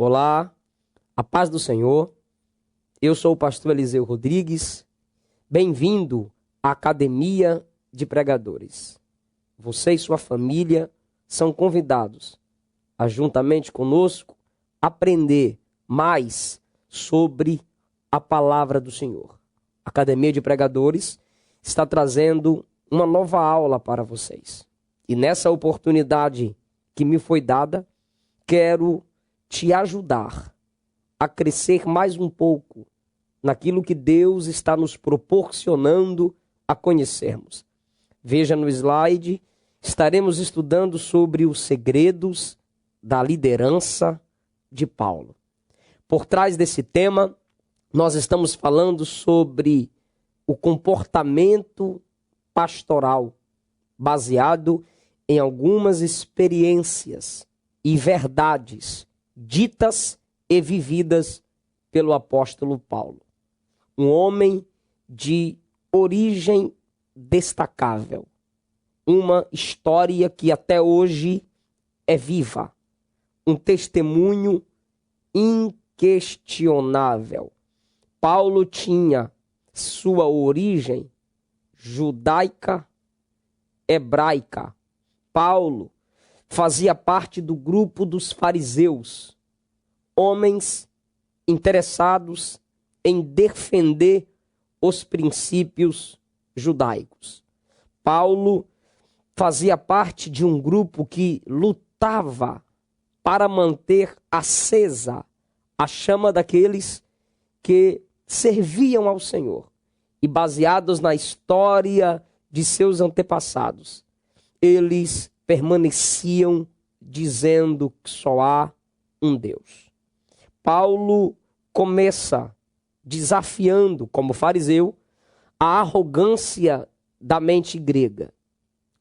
Olá, a paz do Senhor. Eu sou o pastor Eliseu Rodrigues. Bem-vindo à Academia de Pregadores. Você e sua família são convidados a, juntamente conosco, aprender mais sobre a palavra do Senhor. A Academia de Pregadores está trazendo uma nova aula para vocês. E nessa oportunidade que me foi dada, quero te ajudar a crescer mais um pouco naquilo que Deus está nos proporcionando a conhecermos. Veja no slide, estaremos estudando sobre os segredos da liderança de Paulo. Por trás desse tema, nós estamos falando sobre o comportamento pastoral, baseado em algumas experiências e verdades ditas e vividas pelo apóstolo Paulo. Um homem de origem destacável. Uma história que até hoje é viva. Um testemunho inquestionável. Paulo tinha sua origem judaica, hebraica. Paulo fazia parte do grupo dos fariseus, homens interessados em defender os princípios judaicos. Paulo fazia parte de um grupo que lutava para manter acesa a chama daqueles que serviam ao Senhor. E baseados na história de seus antepassados, eles permaneciam dizendo que só há um Deus. Paulo começa desafiando, como fariseu, a arrogância da mente grega,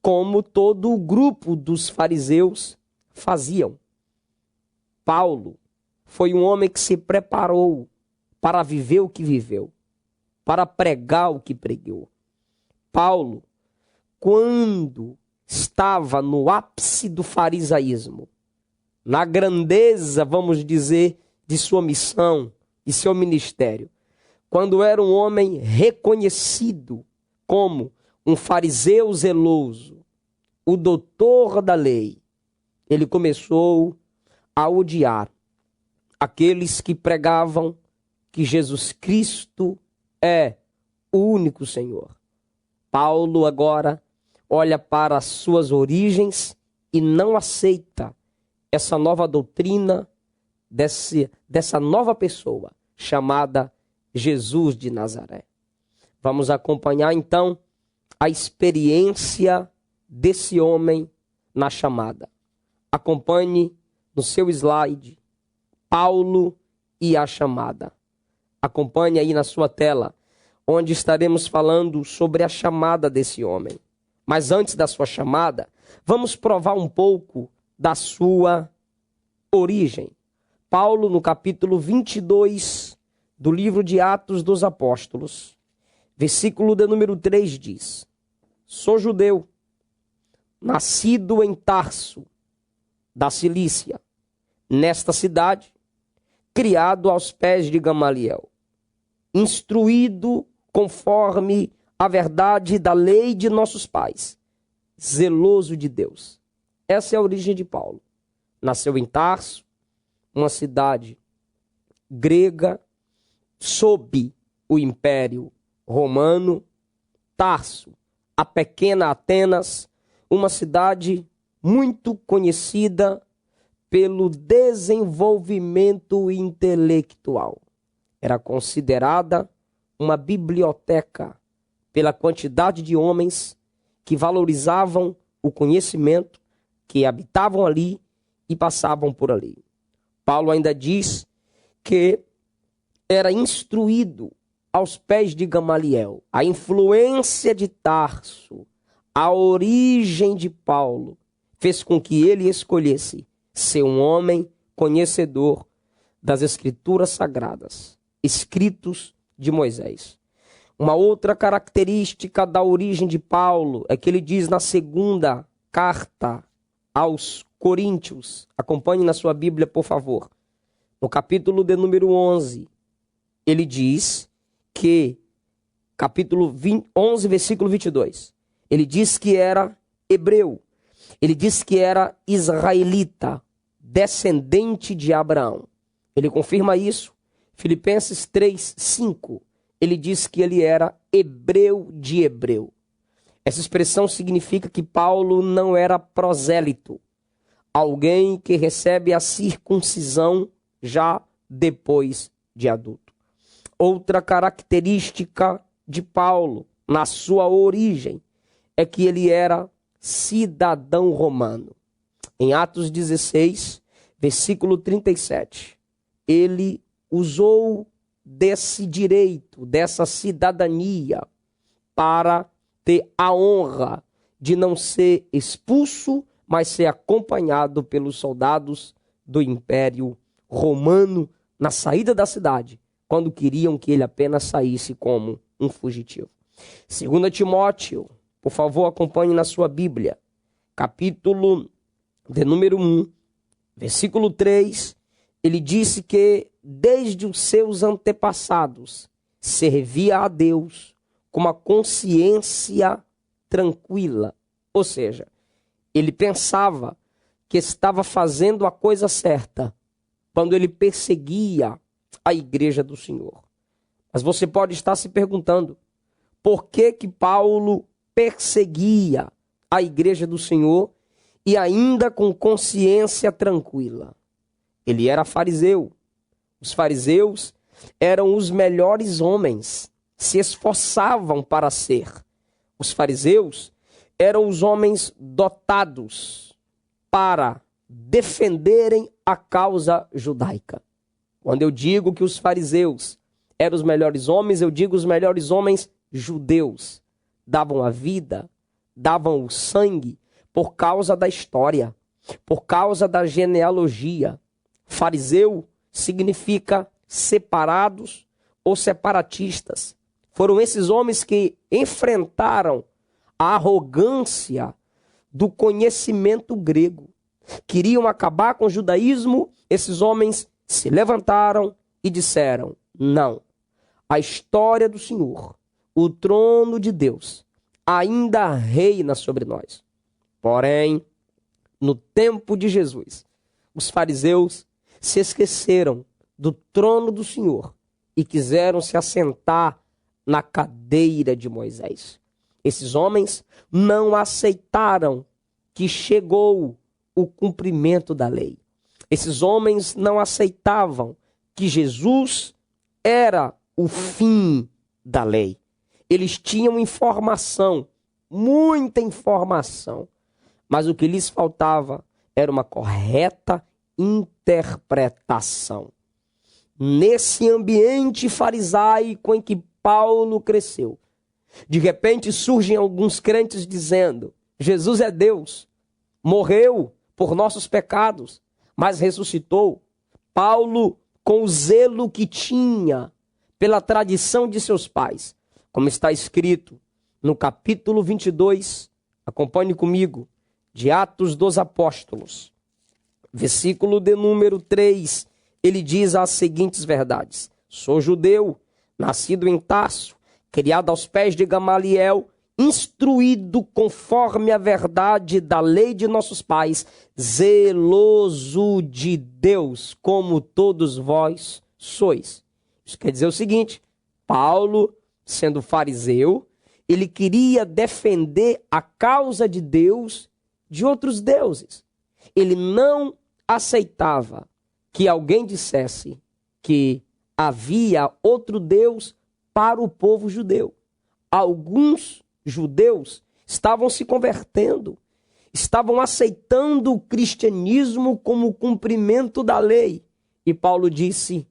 como todo o grupo dos fariseus faziam. Paulo foi um homem que se preparou para viver o que viveu, para pregar o que pregou. Paulo, quando estava no ápice do farisaísmo, na grandeza, vamos dizer, de sua missão e seu ministério, quando era um homem reconhecido como um fariseu zeloso, o doutor da lei, ele começou a odiar aqueles que pregavam que Jesus Cristo é o único Senhor. Paulo agora olha para as suas origens e não aceita essa nova doutrina dessa nova pessoa chamada Jesus de Nazaré. Vamos acompanhar então a experiência desse homem na chamada. Acompanhe no seu slide Paulo e a chamada. Acompanhe aí na sua tela, onde estaremos falando sobre a chamada desse homem. Mas antes da sua chamada, vamos provar um pouco da sua origem. Paulo, no capítulo 22 do livro de Atos dos Apóstolos, versículo de número 3 diz: Sou judeu, nascido em Tarso, da Cilícia, nesta cidade, criado aos pés de Gamaliel, instruído conforme a verdade da lei de nossos pais, zeloso de Deus. Essa é a origem de Paulo. Nasceu em Tarso, uma cidade grega, sob o Império Romano. Tarso, a pequena Atenas, uma cidade muito conhecida pelo desenvolvimento intelectual. Era considerada uma biblioteca pela quantidade de homens que valorizavam o conhecimento, que habitavam ali e passavam por ali. Paulo ainda diz que era instruído aos pés de Gamaliel. A influência de Tarso, a origem de Paulo, fez com que ele escolhesse ser um homem conhecedor das Escrituras Sagradas, escritos de Moisés. Uma outra característica da origem de Paulo é que ele diz na segunda carta aos Coríntios, acompanhe na sua Bíblia, por favor. no capítulo de número 11, ele diz que, capítulo 11, versículo 22, ele diz que era hebreu, ele diz que era israelita, descendente de Abraão. Ele confirma isso. Filipenses 3, 5, ele diz que ele era hebreu de hebreu. Essa expressão significa que Paulo não era prosélito, alguém que recebe a circuncisão já depois de adulto. Outra característica de Paulo, na sua origem, é que ele era cidadão romano. Em Atos 16, versículo 37, ele usou desse direito, dessa cidadania, para ter a honra de não ser expulso, mas ser acompanhado pelos soldados do Império Romano na saída da cidade, quando queriam que ele apenas saísse como um fugitivo. 2 Timóteo, por favor, acompanhe na sua Bíblia, capítulo de número 1, versículo 3, ele disse que desde os seus antepassados servia a Deus com uma consciência tranquila. Ou seja, ele pensava que estava fazendo a coisa certa quando ele perseguia a igreja do Senhor. Mas você pode estar se perguntando, por que que Paulo perseguia a igreja do Senhor e ainda com consciência tranquila? Ele era fariseu. Os fariseus eram os melhores homens, se esforçavam para ser. Os fariseus eram os homens dotados para defenderem a causa judaica. Quando eu digo que os fariseus eram os melhores homens, eu digo os melhores homens judeus. Davam a vida, davam o sangue por causa da história, por causa da genealogia. Fariseu significa separados ou separatistas. Foram esses homens que enfrentaram a arrogância do conhecimento grego. Queriam acabar com o judaísmo. Esses homens se levantaram e disseram: não, a história do Senhor, o trono de Deus, ainda reina sobre nós. Porém, no tempo de Jesus, os fariseus se esqueceram do trono do Senhor e quiseram se assentar na cadeira de Moisés. Esses homens não aceitaram que chegou o cumprimento da lei. Esses homens não aceitavam que Jesus era o fim da lei. Eles tinham informação, muita informação, mas o que lhes faltava era uma correta interpretação. Nesse ambiente farisaico em que Paulo cresceu, de repente surgem alguns crentes dizendo: Jesus é Deus, morreu por nossos pecados, mas ressuscitou. Paulo, com o zelo que tinha pela tradição de seus pais, como está escrito no capítulo 22, acompanhe comigo, de Atos dos Apóstolos, versículo de número 3, ele diz as seguintes verdades: sou judeu, nascido em Tarso, criado aos pés de Gamaliel, instruído conforme a verdade da lei de nossos pais, zeloso de Deus, como todos vós sois. Isso quer dizer o seguinte: Paulo, sendo fariseu, ele queria defender a causa de Deus de outros deuses. Ele não aceitava que alguém dissesse que havia outro Deus para o povo judeu. Alguns judeus estavam se convertendo, estavam aceitando o cristianismo como cumprimento da lei. E Paulo disse: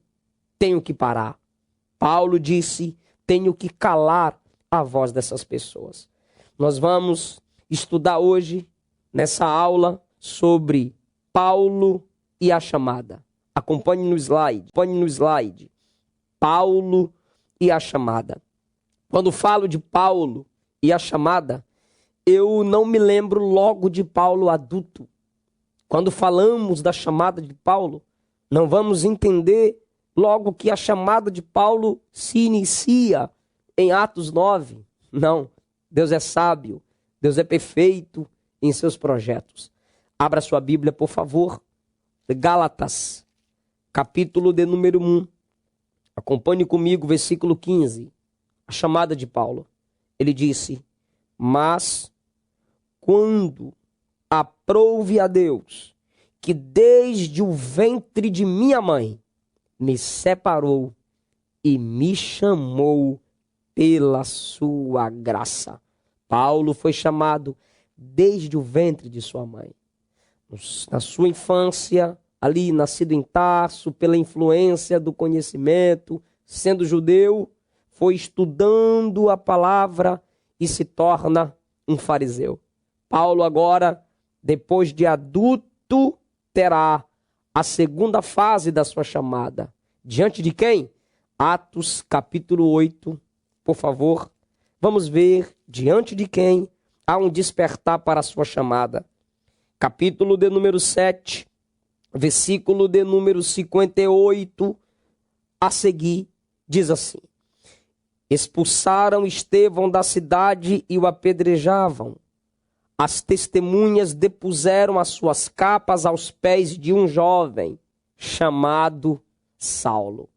tenho que parar. Paulo disse: tenho que calar a voz dessas pessoas. Nós vamos estudar hoje, nessa aula, sobre Paulo e a chamada. Acompanhe no slide. Paulo e a chamada. Quando falo de Paulo e a chamada, eu não me lembro logo de Paulo adulto. Quando falamos da chamada de Paulo, Não vamos entender logo que a chamada de Paulo se inicia em Atos 9. Não, Deus é sábio, Deus é perfeito em seus projetos. Abra sua Bíblia, por favor. Gálatas, capítulo de número 1. Acompanhe comigo, versículo 15. A chamada de Paulo. Ele disse: mas quando aprouve a Deus, que desde o ventre de minha mãe me separou e me chamou pela sua graça. Paulo foi chamado desde o ventre de sua mãe. Na sua infância, ali nascido em Tarso, pela influência do conhecimento, sendo judeu, foi estudando a palavra e se torna um fariseu. Paulo agora, depois de adulto, terá a segunda fase da sua chamada. Diante de quem? Atos capítulo 8, por favor. Vamos ver diante de quem há um despertar para a sua chamada. Capítulo de número 7, versículo de número 58 a seguir, diz assim: expulsaram Estevão da cidade e o apedrejavam. As testemunhas depuseram as suas capas aos pés de um jovem chamado Saulo.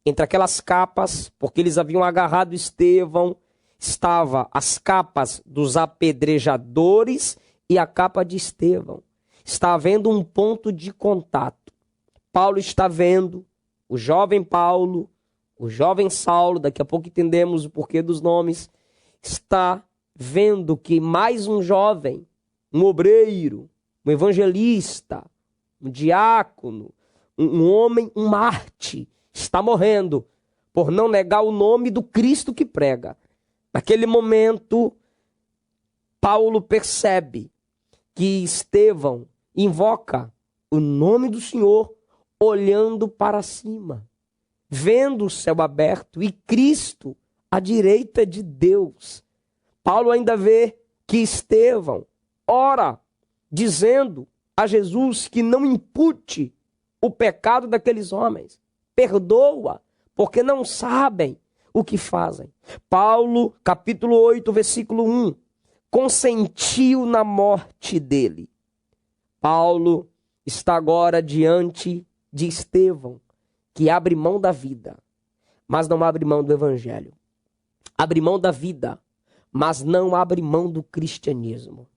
Entre aquelas capas, porque eles haviam agarrado Estevão, estava as capas dos apedrejadores e a capa de Estevão. Está havendo um ponto de contato. Paulo está vendo, o jovem Paulo, o jovem Saulo, daqui a pouco entendemos o porquê dos nomes, está vendo que mais um jovem, um obreiro, um evangelista, um diácono, um homem, um Marte, está morrendo por não negar o nome do Cristo que prega. Naquele momento, Paulo percebe que Estevão invoca o nome do Senhor olhando para cima, vendo o céu aberto e Cristo à direita de Deus. Paulo ainda vê que Estevão ora dizendo a Jesus que não impute o pecado daqueles homens. Perdoa, porque não sabem o que fazem. Paulo, capítulo 8, versículo 1, consentiu na morte dele. Paulo está agora diante de Estevão, que abre mão da vida, mas não abre mão do evangelho. Abre mão da vida, mas não abre mão do cristianismo.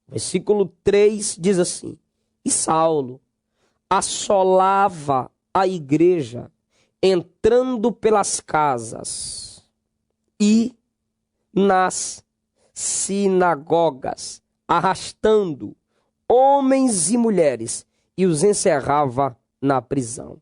Versículo 3 diz assim: e Saulo assolava a igreja, entrando pelas casas e nas sinagogas, arrastando homens e mulheres, e os encerrava na prisão.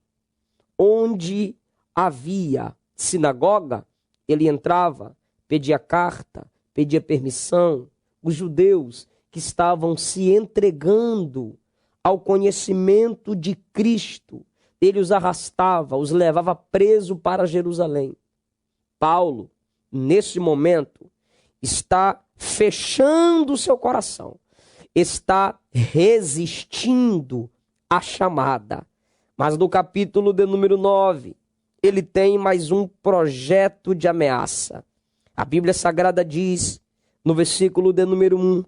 Onde havia sinagoga, ele entrava, pedia carta, pedia permissão. Os judeus que estavam se entregando ao conhecimento de Cristo, ele os arrastava, os levava preso para Jerusalém. Paulo, nesse momento, está fechando o seu coração, está resistindo à chamada. Mas no capítulo de número 9, ele tem mais um projeto de ameaça. A Bíblia Sagrada diz, no versículo de número 1,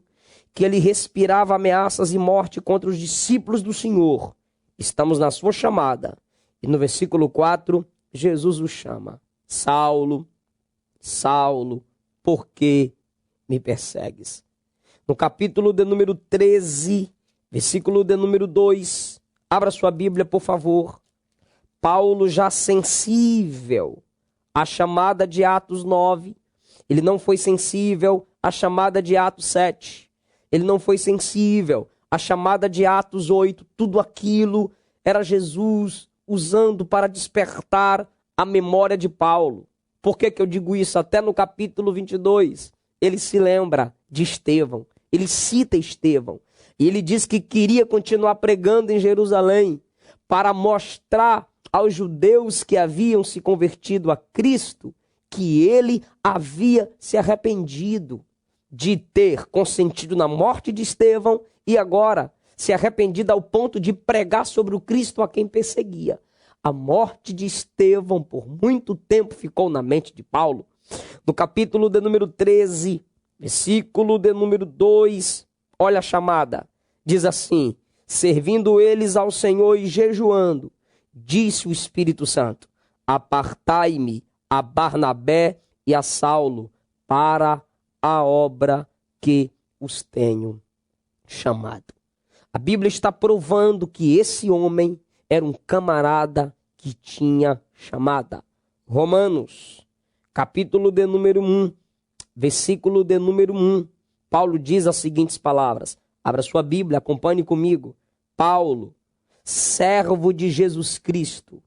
que ele respirava ameaças e morte contra os discípulos do Senhor. Estamos na sua chamada. E no versículo 4, Jesus o chama: Saulo, Saulo, por que me persegues? No capítulo de número 13, versículo de número 2, abra sua Bíblia, por favor. Paulo, já sensível à chamada de Atos 9, ele não foi sensível à chamada de Atos 7, ele não foi sensível à chamada de Atos 8, tudo aquilo era Jesus usando para despertar a memória de Paulo. Por que eu digo isso? Até no capítulo 22, ele se lembra de Estevão, ele cita Estevão, e ele diz que queria continuar pregando em Jerusalém para mostrar aos judeus que haviam se convertido a Cristo que ele havia se arrependido de ter consentido na morte de Estevão e agora se arrependido ao ponto de pregar sobre o Cristo a quem perseguia. A morte de Estevão por muito tempo ficou na mente de Paulo. No capítulo de número 13, versículo de número 2, olha a chamada. Diz assim: servindo eles ao Senhor e jejuando, disse o Espírito Santo: apartai-me a Barnabé e a Saulo para a obra que os tenho chamado. A Bíblia está provando que esse homem era um camarada que tinha chamada. Romanos, capítulo de número 1, versículo de número 1. Paulo diz as seguintes palavras. Abra sua Bíblia, acompanhe comigo. Paulo, servo de Jesus Cristo,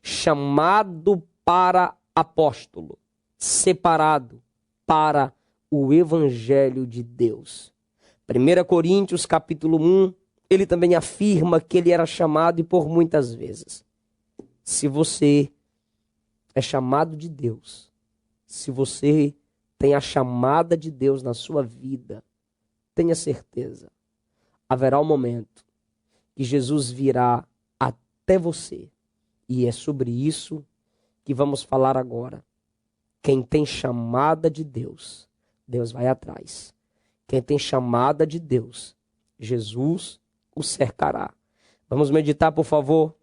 chamado para apóstolo, separado para o Evangelho de Deus. 1 Coríntios, capítulo 1, ele também afirma que ele era chamado e por muitas vezes. Se você é chamado de Deus, se você tem a chamada de Deus na sua vida, tenha certeza, haverá um momento que Jesus virá até você. E é sobre isso que vamos falar agora. Quem tem chamada de Deus, Deus vai atrás. Quem tem chamada de Deus, Jesus o cercará. Vamos meditar, por favor.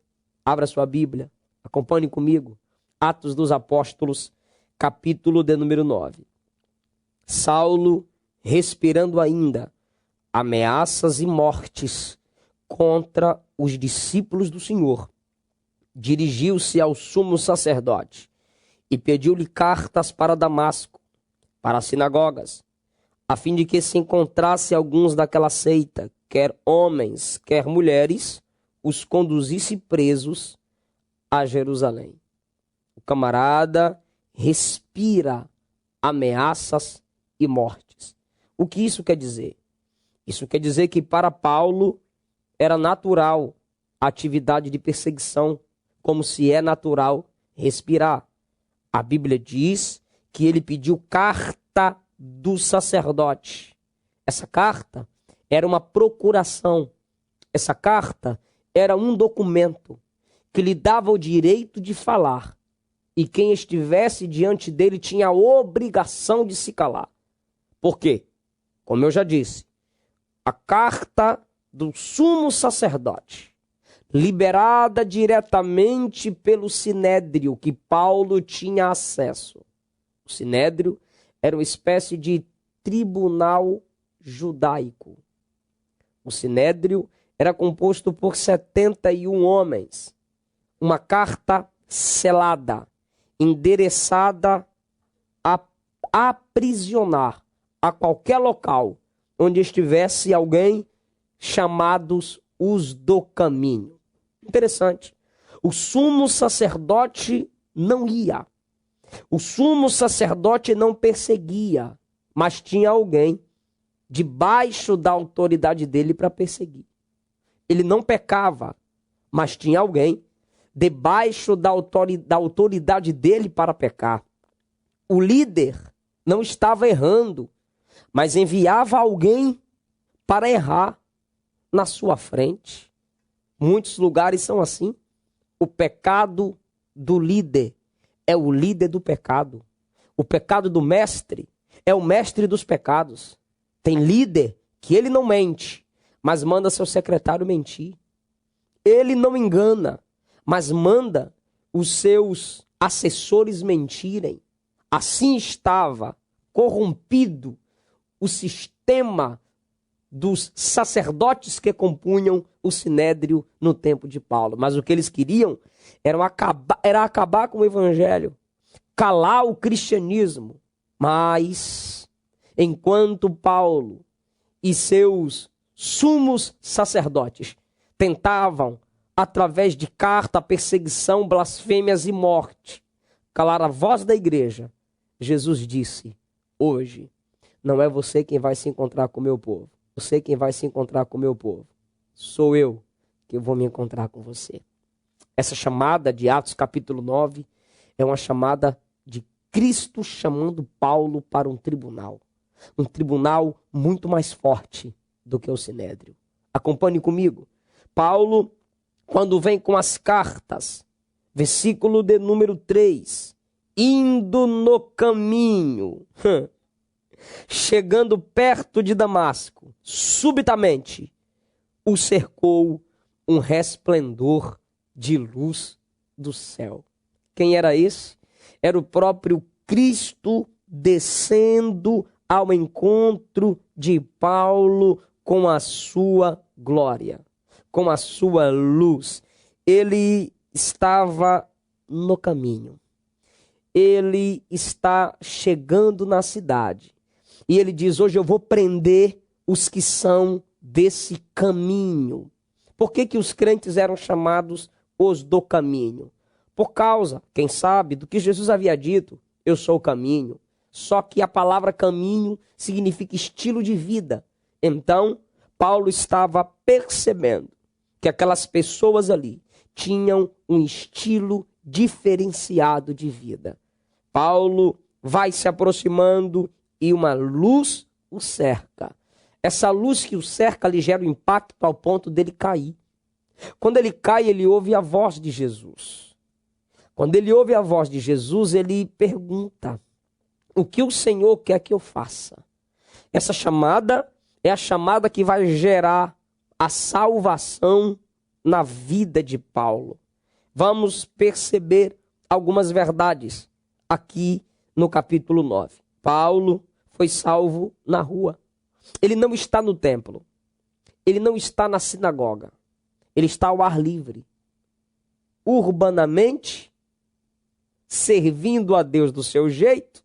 Abra sua Bíblia. Acompanhe comigo. Atos dos Apóstolos, capítulo de número 9. Saulo, respirando ainda ameaças e mortes contra os discípulos do Senhor, dirigiu-se ao sumo sacerdote e pediu-lhe cartas para Damasco, para as sinagogas, a fim de que se encontrasse alguns daquela seita, quer homens, quer mulheres, os conduzisse presos a Jerusalém. O camarada respira ameaças e mortes. O que isso quer dizer? Isso quer dizer que para Paulo era natural a atividade de perseguição, como se é natural respirar. A Bíblia diz que ele pediu carta do sacerdote. Essa carta era uma procuração. Essa carta era um documento que lhe dava o direito de falar. E quem estivesse diante dele tinha a obrigação de se calar. Por quê? Como eu já disse, a carta do sumo sacerdote, liberada diretamente pelo Sinédrio, que Paulo tinha acesso. O Sinédrio era uma espécie de tribunal judaico. O Sinédrio era composto por 71 homens. Uma carta selada, endereçada a aprisionar a qualquer local onde estivesse alguém chamados os do caminho. Interessante. O sumo sacerdote não ia. O sumo sacerdote não perseguia, mas tinha alguém debaixo da autoridade dele para perseguir. Ele não pecava, mas tinha alguém debaixo da autoridade dele para pecar. O líder não estava errando, mas enviava alguém para errar na sua frente. Muitos lugares são assim. O pecado do líder é o líder do pecado. O pecado do mestre é o mestre dos pecados. Tem líder que ele não mente, mas manda seu secretário mentir. Ele não engana, mas manda os seus assessores mentirem. Assim estava corrompido o sistema dos sacerdotes que compunham o Sinédrio no tempo de Paulo. Mas o que eles queriam era acabar com o evangelho, calar o cristianismo. Mas, enquanto Paulo e seus sumos sacerdotes tentavam, através de carta, perseguição, blasfêmias e morte, calar a voz da igreja, Jesus disse: hoje não é você quem vai se encontrar com o meu povo. Você quem vai se encontrar com o meu povo. Sou eu que vou me encontrar com você. Essa chamada de Atos capítulo 9 é uma chamada de Cristo chamando Paulo para um tribunal. Um tribunal muito mais forte do que o Sinédrio. Acompanhe comigo. Paulo, quando vem com as cartas, versículo de número 3, indo no caminho, chegando perto de Damasco, subitamente o cercou um resplendor de luz do céu. Quem era esse? Era o próprio Cristo descendo ao encontro de Paulo com a sua glória, com a sua luz. Ele estava no caminho. Ele está chegando na cidade. E ele diz, hoje eu vou prender os que são desse caminho. Por que que os crentes eram chamados os do caminho? Por causa, quem sabe, do que Jesus havia dito, eu sou o caminho. Só que a palavra caminho significa estilo de vida. Então, Paulo estava percebendo que aquelas pessoas ali tinham um estilo diferenciado de vida. Paulo vai se aproximando e uma luz o cerca. Essa luz que o cerca lhe gera um impacto ao ponto dele cair. Quando ele cai, ele ouve a voz de Jesus. Quando ele ouve a voz de Jesus, ele pergunta, o que o Senhor quer que eu faça? Essa chamada é a chamada que vai gerar a salvação na vida de Paulo. Vamos perceber algumas verdades aqui no capítulo 9. Paulo foi salvo na rua. Ele não está no templo. Ele não está na sinagoga. Ele está ao ar livre. Urbanamente, servindo a Deus do seu jeito,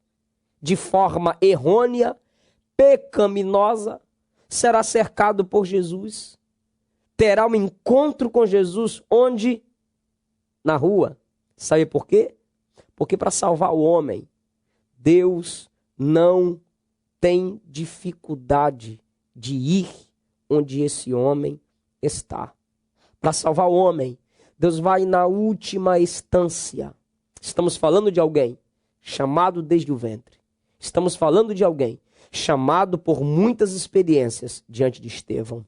de forma errônea, pecaminosa, será cercado por Jesus. Terá um encontro com Jesus onde? Na rua. Sabe por quê? Porque para salvar o homem, Deus não tem dificuldade de ir onde esse homem está. Para salvar o homem, Deus vai na última instância. Estamos falando de alguém chamado desde o ventre. Estamos falando de alguém chamado por muitas experiências diante de Estevão.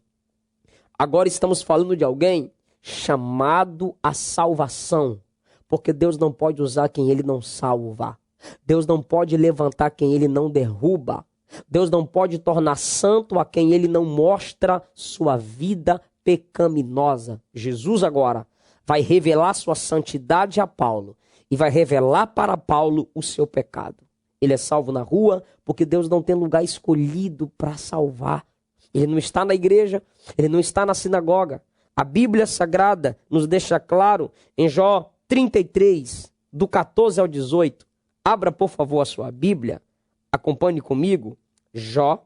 Agora estamos falando de alguém chamado à salvação. Porque Deus não pode usar quem Ele não salva. Deus não pode levantar quem Ele não derruba. Deus não pode tornar santo a quem Ele não mostra sua vida pecaminosa. Jesus agora vai revelar sua santidade a Paulo e vai revelar para Paulo o seu pecado. Ele é salvo na rua porque Deus não tem lugar escolhido para salvar. Ele não está na igreja, ele não está na sinagoga. A Bíblia Sagrada nos deixa claro em Jó 33, do 14 ao 18. Abra, por favor, a sua Bíblia. Acompanhe comigo. Jó,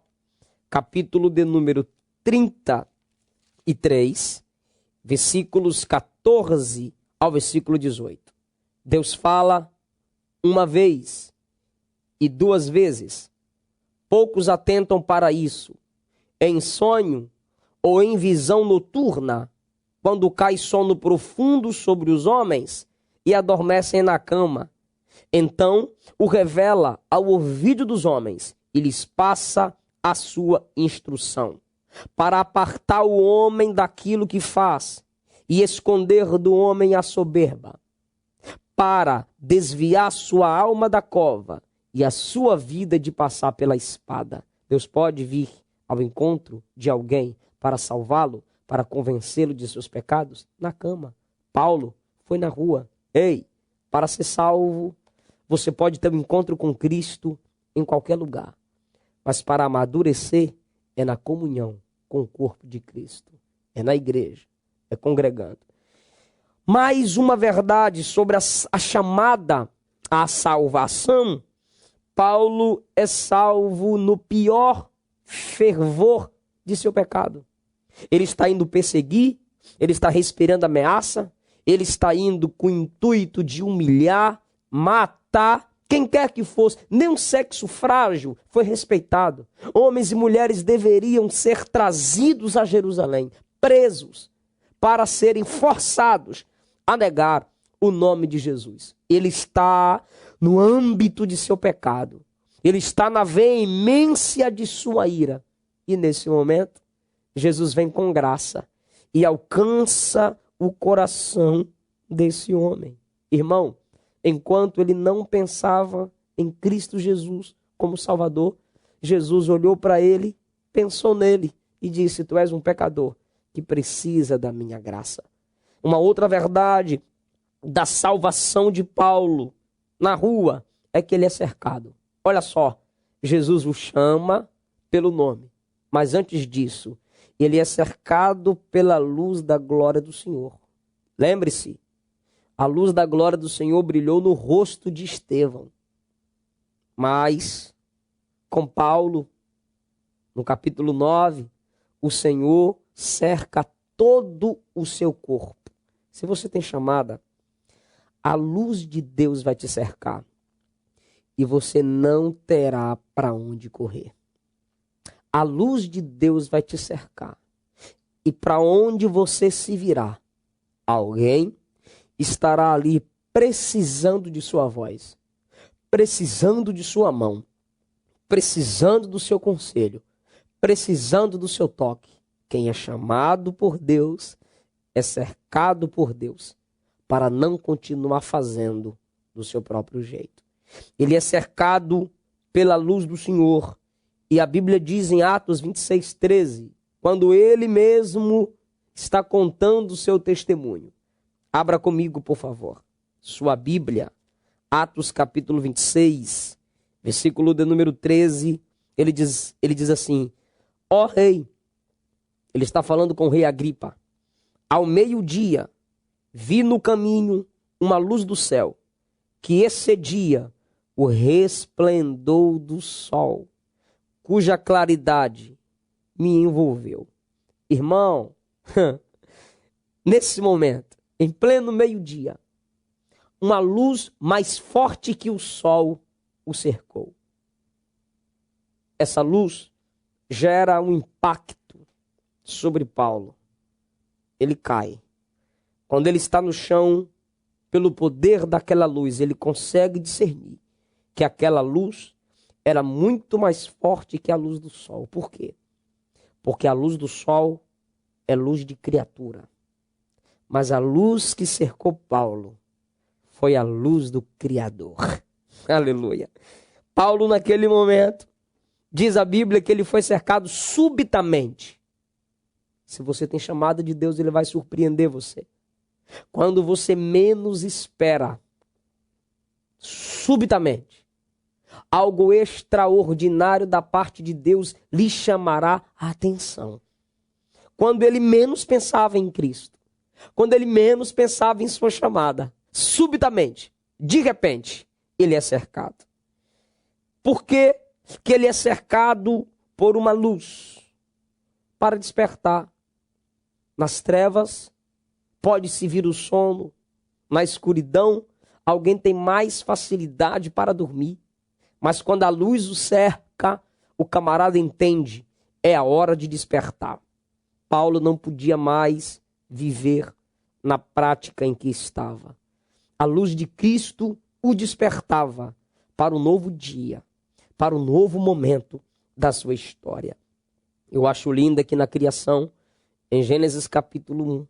capítulo de número 33, versículos 14 ao versículo 18. Deus fala uma vez e duas vezes. Poucos atentam para isso. Em sonho ou em visão noturna, quando cai sono profundo sobre os homens e adormecem na cama. Então o revela ao ouvido dos homens e lhes passa a sua instrução, para apartar o homem daquilo que faz e esconder do homem a soberba, para desviar sua alma da cova e a sua vida de passar pela espada. Deus pode vir ao encontro de alguém para salvá-lo, para convencê-lo de seus pecados? Na cama. Paulo foi na rua. Ei, para ser salvo, você pode ter um encontro com Cristo em qualquer lugar. Mas para amadurecer, é na comunhão com o corpo de Cristo. É na igreja, é congregando. Mais uma verdade sobre a chamada à salvação. Paulo é salvo no pior fervor de seu pecado. Ele está indo perseguir, ele está respirando ameaça, ele está indo com o intuito de humilhar, matar, quem quer que fosse. Nem sexo frágil foi respeitado. Homens e mulheres deveriam ser trazidos a Jerusalém, presos, para serem forçados a negar o nome de Jesus. Ele está no âmbito de seu pecado. Ele está na veemência de sua ira. E nesse momento, Jesus vem com graça e alcança o coração desse homem. Irmão, enquanto ele não pensava em Cristo Jesus como Salvador, Jesus olhou para ele, pensou nele e disse: tu és um pecador que precisa da minha graça. Uma outra verdade da salvação de Paulo na rua é que ele é cercado. Olha só, Jesus o chama pelo nome, mas antes disso, ele é cercado pela luz da glória do Senhor. Lembre-se, a luz da glória do Senhor brilhou no rosto de Estevão. Mas, com Paulo, no capítulo 9, o Senhor cerca todo o seu corpo. Se você tem chamada, a luz de Deus vai te cercar e você não terá para onde correr. A luz de Deus vai te cercar e para onde você se virar, alguém estará ali precisando de sua voz, precisando de sua mão, precisando do seu conselho, precisando do seu toque. Quem é chamado por Deus é cercado por Deus para não continuar fazendo do seu próprio jeito. Ele é cercado pela luz do Senhor. E a Bíblia diz em Atos 26:13, quando ele mesmo está contando o seu testemunho. Abra comigo, por favor, sua Bíblia, Atos capítulo 26, versículo de número 13, ele diz assim: ó rei, ele está falando com o rei Agripa, ao meio-dia vi no caminho uma luz do céu, que excedia o resplendor do sol, cuja claridade me envolveu. Irmão, nesse momento, em pleno meio-dia, uma luz mais forte que o sol o cercou. Essa luz gera um impacto sobre Paulo. Ele cai. Quando ele está no chão, pelo poder daquela luz, ele consegue discernir que aquela luz era muito mais forte que a luz do sol. Por quê? Porque a luz do sol é luz de criatura. Mas a luz que cercou Paulo foi a luz do Criador. Aleluia. Paulo, naquele momento, diz a Bíblia que ele foi cercado subitamente. Se você tem chamada de Deus, ele vai surpreender você. Quando você menos espera, subitamente, algo extraordinário da parte de Deus lhe chamará a atenção. Quando ele menos pensava em Cristo, quando ele menos pensava em sua chamada, subitamente, de repente, ele é cercado. Por que que ele é cercado por uma luz? Para despertar. Nas trevas, pode-se vir o sono. Na escuridão, alguém tem mais facilidade para dormir. Mas quando a luz o cerca, o camarada entende, é a hora de despertar. Paulo não podia mais viver na prática em que estava. A luz de Cristo o despertava para o novo dia, para o novo momento da sua história. Eu acho lindo que na criação, em Gênesis capítulo 1,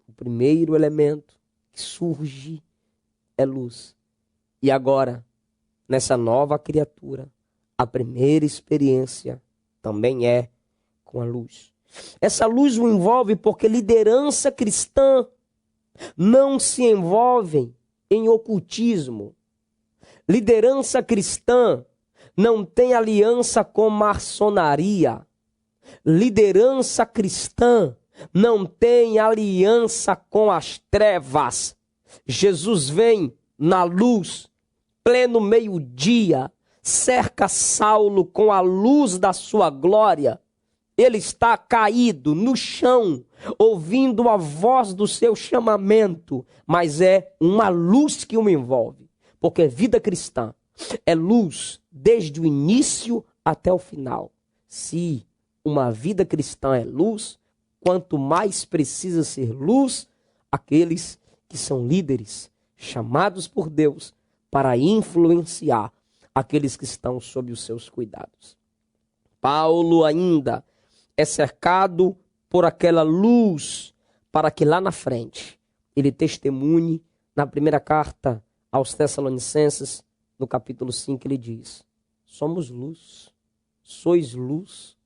o primeiro elemento que surge é luz. E agora, nessa nova criatura, a primeira experiência também é com a luz. Essa luz o envolve porque liderança cristã não se envolve em ocultismo. Liderança cristã não tem aliança com maçonaria. Liderança cristã não tem aliança com as trevas. Jesus vem na luz, pleno meio-dia, cerca Saulo com a luz da sua glória. Ele está caído no chão, ouvindo a voz do seu chamamento, mas é uma luz que o envolve, porque vida cristã é luz desde o início até o final. Se uma vida cristã é luz, quanto mais precisa ser luz aqueles que são líderes, chamados por Deus para influenciar aqueles que estão sob os seus cuidados. Paulo ainda é cercado por aquela luz, para que lá na frente ele testemunhe. Na primeira carta aos Tessalonicenses, no capítulo 5, ele diz: somos luz, sois luz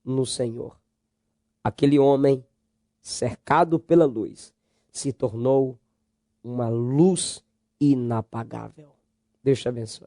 no Senhor. Aquele homem, cercado pela luz, se tornou uma luz inapagável. Deus te abençoe.